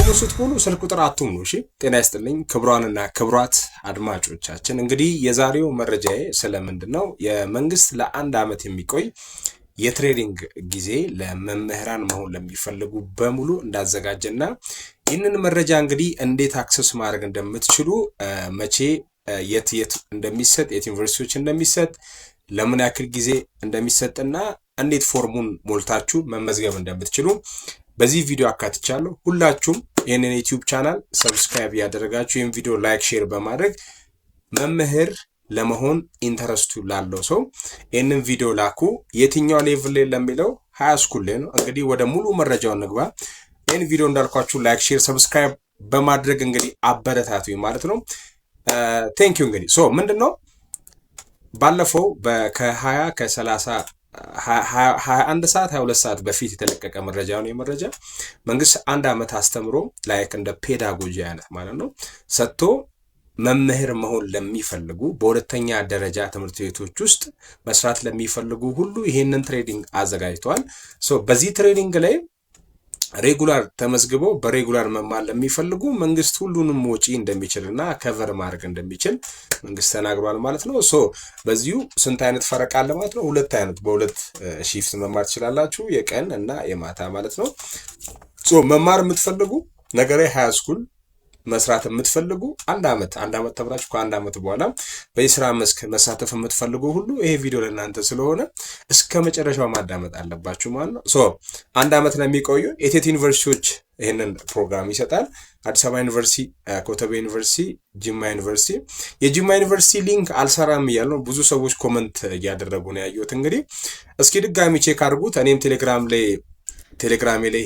ፎርሙ ስትሞሉ ስልክ ቁጥር አትሙሉ። እሺ ጤና ይስጥልኝ ክቡራንና ክቡራት አድማጮቻችን፣ እንግዲህ የዛሬው መረጃዬ ስለምንድነው የመንግስት ለአንድ ዓመት የሚቆይ የትሬዲንግ ጊዜ ለመምህራን መሆን ለሚፈልጉ በሙሉ እንዳዘጋጀና ይህንን መረጃ እንግዲህ እንዴት አክሰስ ማድረግ እንደምትችሉ መቼ የት እንደሚሰጥ የት ዩኒቨርሲቲዎች እንደሚሰጥ ለምን ያክል ጊዜ እንደሚሰጥና እንዴት ፎርሙን ሞልታችሁ መመዝገብ እንደምትችሉ በዚህ ቪዲዮ አካትቻለሁ። ሁላችሁም ይሄንን ዩቲዩብ ቻናል ሰብስክራይብ ያደረጋችሁ ይሄን ቪዲዮ ላይክ ሼር በማድረግ መምህር ለመሆን ኢንተረስቱ ላለው ሰው ይሄንን ቪዲዮ ላኩ። የትኛው ሌቭል ላይ ለሚለው ሃይ ስኩል ላይ ነው። እንግዲህ ወደ ሙሉ መረጃው እንግባ። ይሄን ቪዲዮ እንዳልኳችሁ ላይክ ሼር ሰብስክራይብ በማድረግ እንግዲህ አበረታቱ ማለት ነው። ቴንክ ዩ። እንግዲህ ምንድነው ባለፈው ከ20 ከ30 21 ሰዓት 22 ሰዓት በፊት የተለቀቀ መረጃ ነው። የመረጃ መንግስት አንድ ዓመት አስተምሮ ላይክ እንደ ፔዳጎጂ አይነት ማለት ነው ሰጥቶ መምህር መሆን ለሚፈልጉ በሁለተኛ ደረጃ ትምህርት ቤቶች ውስጥ መስራት ለሚፈልጉ ሁሉ ይሄንን ትሬዲንግ አዘጋጅቷል። በዚህ ትሬዲንግ ላይ ሬጉላር ተመዝግበው በሬጉላር መማር ለሚፈልጉ መንግስት ሁሉንም ወጪ እንደሚችልና ከቨር ማድረግ እንደሚችል መንግስት ተናግሯል ማለት ነው። በዚሁ ስንት አይነት ፈረቃ አለ ማለት ነው? ሁለት አይነት በሁለት ሺፍት መማር ትችላላችሁ፣ የቀን እና የማታ ማለት ነው። መማር የምትፈልጉ ነገሬ ሃይ ስኩል መስራት የምትፈልጉ አንድ ዓመት ተብራችሁ ከአንድ ዓመት በኋላ በስራ መስክ መሳተፍ የምትፈልጉ ሁሉ ይሄ ቪዲዮ ለእናንተ ስለሆነ እስከ መጨረሻው ማዳመጥ አለባችሁ ማለት ነው። አንድ ዓመት ለሚቆዩ የቴት ዩኒቨርሲቲዎች ይሄንን ፕሮግራም ይሰጣል። አዲስ አበባ ዩኒቨርሲቲ፣ ኮተቤ ዩኒቨርሲቲ፣ ጅማ ዩኒቨርሲቲ። የጅማ ዩኒቨርሲቲ ሊንክ አልሰራም እያሉ ነው ብዙ ሰዎች ኮመንት እያደረጉ ነው ያየሁት። እንግዲህ እስኪ ድጋሚ ቼክ አድርጉት። እኔም ቴሌግራሜ ላይ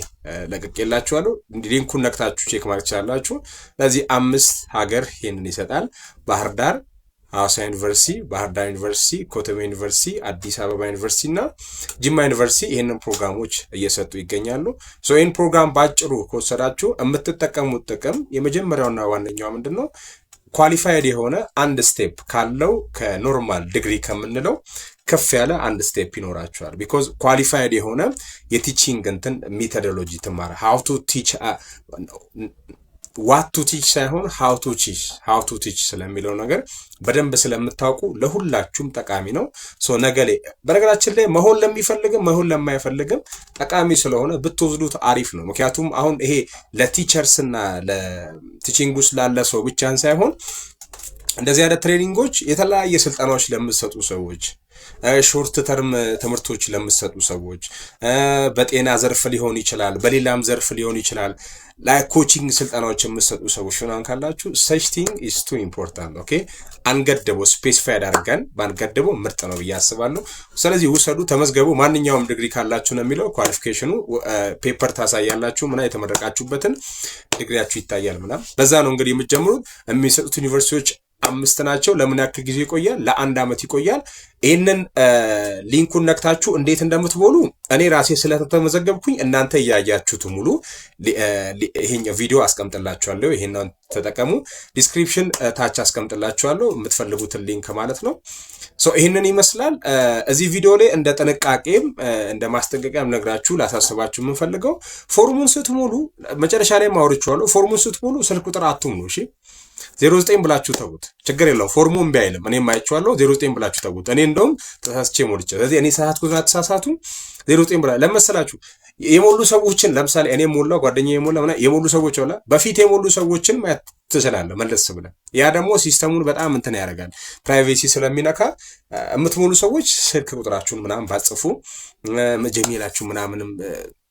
ለቅቄላችኋለሁ። ሊንኩን ነክታችሁ ቼክ ማድረግ ትችላላችሁ። ለዚህ 5 ሀገር ይሄንን ይሰጣል። ባህር ዳር፣ ሐዋሳ ዩኒቨርሲቲ፣ ባህር ዳር ዩኒቨርሲቲ፣ ኮተቤ ዩኒቨርሲቲ፣ አዲስ አበባ ዩኒቨርሲቲ እና ጅማ ዩኒቨርሲቲ ይሄንን ፕሮግራሞች እየሰጡ ይገኛሉ። ይህን ፕሮግራም ባጭሩ ከወሰዳችሁ የምትጠቀሙት ጥቅም የመጀመሪያውና ዋነኛው ምንድነው? ኳሊፋይድ የሆነ አንድ ስቴፕ ካለው ከኖርማል ዲግሪ ከምንለው ከፍ ያለ አንድ ስቴፕ ይኖራቸዋል። ቢኮዝ ኳሊፋይድ የሆነ የቲቺንግ ሜቶዶሎጂ ትማራ ሃው ቱ ቲች ዋት ቱ ቲች ሳይሆን ሃው ቱ ቲች ስለሚለው ነገር በደንብ ስለምታውቁ ለሁላችሁም ጠቃሚ ነው። ነገሌ በነገራችን ላይ መሆን ለሚፈልግም መሆን ለማይፈልግም ጠቃሚ ስለሆነ ብትወስዱት አሪፍ ነው። ምክንያቱም አሁን ይሄ ለቲቸርስ እና ለቲቺንግ ውስጥ ላለ ሰው ብቻን ሳይሆን እንደዚህ አይነት ትሬኒንጎች የተለያየ ስልጠናዎች ለምትሰጡ ሰዎች፣ ሾርት ተርም ትምህርቶች ለምትሰጡ ሰዎች፣ በጤና ዘርፍ ሊሆን ይችላል፣ በሌላም ዘርፍ ሊሆን ይችላል፣ ላይክ ኮቺንግ ስልጠናዎች የምትሰጡ ሰዎች ምናምን ካላችሁ such thing is too important። ኦኬ አንገደበው ስፔሲፋይድ አድርገን ባንገደበው ምርጥ ነው ብዬ አስባለሁ። ስለዚህ ውሰዱ፣ ተመዝገቡ። ማንኛውም ዲግሪ ካላችሁ ነው የሚለው ኳሊፊኬሽኑ ፔፐር ታሳያላችሁ ምና የተመረቃችሁበትን ዲግሪያችሁ ይታያል ምና። በዛ ነው እንግዲህ የምትጀምሩት። የሚሰጡት ዩኒቨርሲቲዎች 5 ናቸው። ለምን ያክል ጊዜ ይቆያል? ለአንድ ዓመት ይቆያል። ይህንን ሊንኩን ነክታችሁ እንዴት እንደምትሞሉ እኔ ራሴ ስለተመዘገብኩኝ እናንተ እያያችሁት ሙሉ ይሄኛው ቪዲዮ አስቀምጥላችኋለሁ። ይሄንን ተጠቀሙ። ዲስክሪፕሽን ታች አስቀምጥላችኋለሁ የምትፈልጉትን ሊንክ ማለት ነው። ይሄንን ይመስላል። እዚህ ቪዲዮ ላይ እንደ ጥንቃቄም እንደ ማስጠንቀቂያም ነግራችሁ ላሳስባችሁ የምንፈልገው ፎርሙን ስትሞሉ መጨረሻ ላይ ማውርቻለሁ። ፎርሙን ስትሞሉ ስልክ ቁጥር አትሙሉ። እሺ 09 ብላችሁ ተውት፣ ችግር የለውም። ፎርሙ እምቢ አይልም። እኔም አይቼዋለሁ። 09 ብላችሁ ተውት። እኔ እንደውም ተሳስቼ ሞልቼ፣ ስለዚህ እኔ ሳትኩት አትሳሳቱ። 09 ብላ ለመሰላችሁ የሞሉ ሰዎችን ለምሳሌ እኔ ሞላው ጓደኛዬ ሞላ የሞሉ ሰዎች ወላ በፊት የሞሉ ሰዎችን ማየት ትችላለህ መለስ ብለህ። ያ ደግሞ ሲስተሙን በጣም ያደርጋል፣ ፕራይቬሲ ስለሚነካ። የምትሞሉ ሰዎች ስልክ ቁጥራችሁን ምናምን ባጽፉ ጀሜላችሁ ምናምንም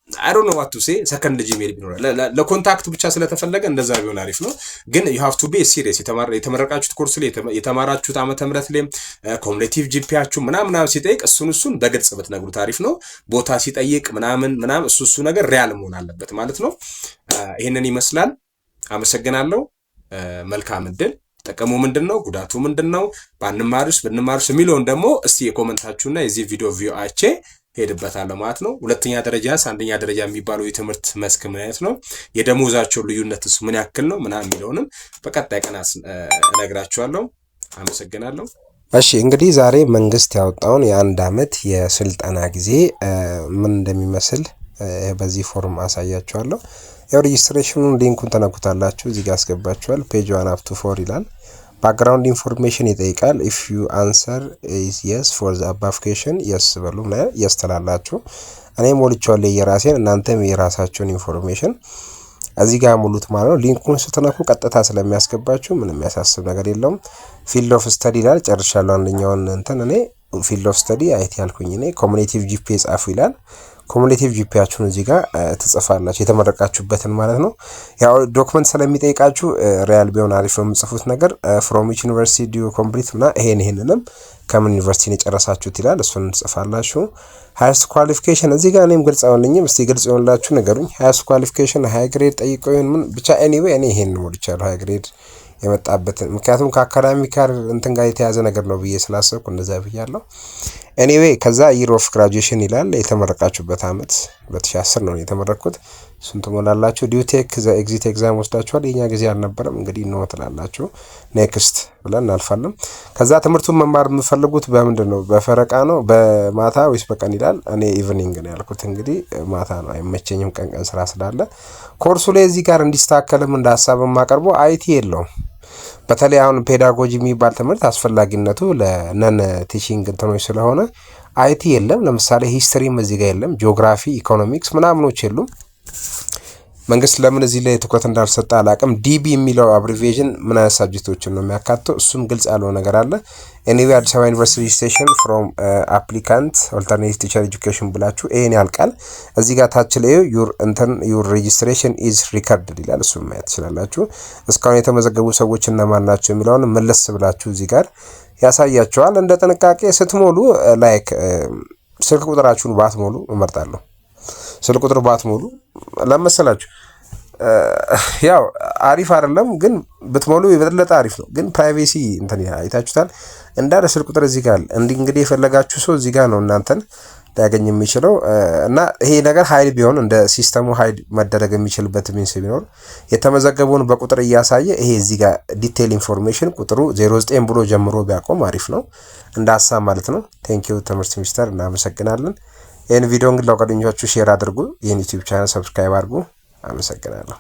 I don't know what to say ሰከንድ ጂሜል ቢኖር ለኮንታክት ብቻ ስለተፈለገ እንደዛ ቢሆን አሪፍ ነው። ግን you have to be serious። የተመረቃችሁት ኮርስ ላይ የተማራችሁት ዓመተ ምህረት ላይ ኮሙሌቲቭ ጂፒያችሁ ምናምን ሲጠይቅ እሱን በግልጽ ብትነግሩት አሪፍ ነው። ቦታ ሲጠይቅ ምናምን እሱ ነገር ሪያል መሆን አለበት ማለት ነው። ይሄንን ይመስላል። አመሰግናለሁ። መልካም እድል። ጥቅሙ ምንድነው? ጉዳቱ ምንድነው? ብንማርስ የሚለውን ደግሞ እስቲ የኮመንታችሁና የዚህ ቪዲዮ ቪውአቼ ሄድበታለሁ ማለት ነው። ሁለተኛ ደረጃስ አንደኛ ደረጃ የሚባለው የትምህርት መስክ ምን አይነት ነው? የደሞዛቸው ልዩነትስ ምን ያክል ነው? ምናምን የሚለውንም በቀጣይ ቀን እነግራችኋለሁ። አመሰግናለሁ። እሺ እንግዲህ ዛሬ መንግስት ያወጣውን የአንድ ዓመት የስልጠና ጊዜ ምን እንደሚመስል በዚህ ፎርም አሳያችኋለሁ። ያው ሬጂስትሬሽኑን ሊንኩን ተነኩታላችሁ እዚህ ጋር አስገባችኋል። ፔጅ 1 up to 4 ይላል። ባክግራውንድ ኢንፎርሜሽን ይጠይቃል። if you answer is yes for the above question yes በሉ ነው yes ተላላችሁ። እኔ ሞልቻለሁ የራሴን እናንተም የራሳችሁን ኢንፎርሜሽን እዚህ ጋር ሙሉት ማለት ነው። ሊንኩን ስትነኩ ቀጥታ ስለሚያስገባችሁ ምንም የሚያሳስብ ነገር የለውም። ፊልድ ኦፍ ስተዲ ይላል። ጨርሻለሁ አንደኛውን እኔ ፊልድ ኦፍ ስተዲ አይቲ ያልኩኝ እኔ ኮሙኒቲቭ ጂፒ ጻፉ ይላል። ኮሙኒቲቭ ጂፒያችሁን እዚህ ጋር ትጽፋላችሁ የተመረቃችሁበትን ማለት ነው። ያው ዶክመንት ስለሚጠይቃችሁ ሪያል ቢሆን አሪፍ ነው የምጽፉት ነገር ፍሮም ዊች ዩኒቨርሲቲ ዱ ኮምፕሊት እና ይሄንንም ከምን ዩኒቨርሲቲ ነው የጨረሳችሁት ይላል። እሱን ትጽፋላችሁ። ሃይስት ኳሊፊኬሽን እዚህ ጋር እኔም ግልጽ አሁንልኝም እስቲ ግልጽ ይሆንላችሁ ነገሩኝ። ሃይስት ኳሊፊኬሽን ሃይ ግሬድ ጠይቀው ይሁን ምን ብቻ ኤኒዌይ እኔ ይሄን ሞልቻለሁ ሃይ ግሬድ የመጣበትን ምክንያቱም ከአካዳሚክ ጋር እንትን ጋር የተያዘ ነገር ነው ብዬ ስላሰብኩ እንደዛ ብያለሁ። ኤኒዌይ ከዛ ይር ኦፍ ግራጁዌሽን ይላል። የተመረቃችሁበት አመት 2010 ነው የተመረኩት። ስንት ሞላላችሁ? ዲዩ ቴክ ዘ ኤግዚት ኤግዛም ወስዳችኋል። የኛ ጊዜ አልነበረም እንግዲህ ነው ትላላችሁ። ኔክስት ብለን እናልፋለን። ከዛ ትምህርቱን መማር የምፈልጉት በምንድን ነው? በፈረቃ ነው በማታ ወይስ በቀን ይላል። እኔ ኢቭኒንግ ነው ያልኩት እንግዲህ ማታ ነው አይመቸኝም ቀን ስራ ስላለ። ኮርሱ ላይ እዚህ ጋር እንዲስተካከልም እንደ ሐሳብ የማቀርበው አይቲ የለውም። በተለይ አሁን ፔዳጎጂ የሚባል ትምህርት አስፈላጊነቱ ለነን ቲቺንግ እንትኖች ስለሆነ አይቲ የለም። ለምሳሌ ሂስትሪም እዚህ ጋር የለም። ጂኦግራፊ፣ ኢኮኖሚክስ ምናምኖች የሉም። መንግስት ለምን እዚህ ላይ ትኩረት እንዳልሰጠ አላቅም። ዲቢ የሚለው አብሪቪዬሽን ምን አይነት ሳብጀክቶችን ነው የሚያካትተው? እሱም ግልጽ ያለው ነገር አለ። ኤኒዌይ አዲስ አበባ ዩኒቨርሲቲ ሬጂስትሬሽን ፍሮም አፕሊካንት ኦልተርኔቲቭ ቲቸር ኤጁኬሽን ብላችሁ ይሄን ያልቃል። እዚህ ጋር ታች ላይ ዩር ሬጂስትሬሽን ኢዝ ሪከርድድ ይላል። እሱም ማየት ትችላላችሁ። እስካሁን የተመዘገቡ ሰዎች እነማን ናቸው የሚለውን መለስ ብላችሁ እዚህ ጋር ያሳያቸዋል። እንደ ጥንቃቄ ስትሞሉ ላይክ ስልክ ቁጥራችሁን ባትሞሉ እመርጣለሁ። ስልክ ቁጥር ባትሞሉ ለመሰላችሁ ያው አሪፍ አይደለም ግን ብትሞሉ የበለጠ አሪፍ ነው። ግን ፕራይቬሲ እንትን አይታችሁታል እንዳለ ስልክ ቁጥር እዚህ ጋር እንግዲህ የፈለጋችሁ ሰው እዚህ ጋር ነው እናንተን ሊያገኝ የሚችለው እና ይሄ ነገር ሀይል ቢሆን እንደ ሲስተሙ ሀይል መደረግ የሚችልበት ሚንስ ቢኖር የተመዘገቡን በቁጥር እያሳየ ይሄ እዚህ ጋር ዲቴይል ኢንፎርሜሽን ቁጥሩ 09 ብሎ ጀምሮ ቢያቆም አሪፍ ነው እንደ ሀሳብ ማለት ነው። ቴንኪዩ ትምህርት ሚኒስቴር እናመሰግናለን። ይህን ቪዲዮ እንግዲህ ለጓደኞቻችሁ ሼር አድርጉ። ይህን ዩቲዩብ ቻናል ሰብስክራይብ አድርጉ። አመሰግናለሁ።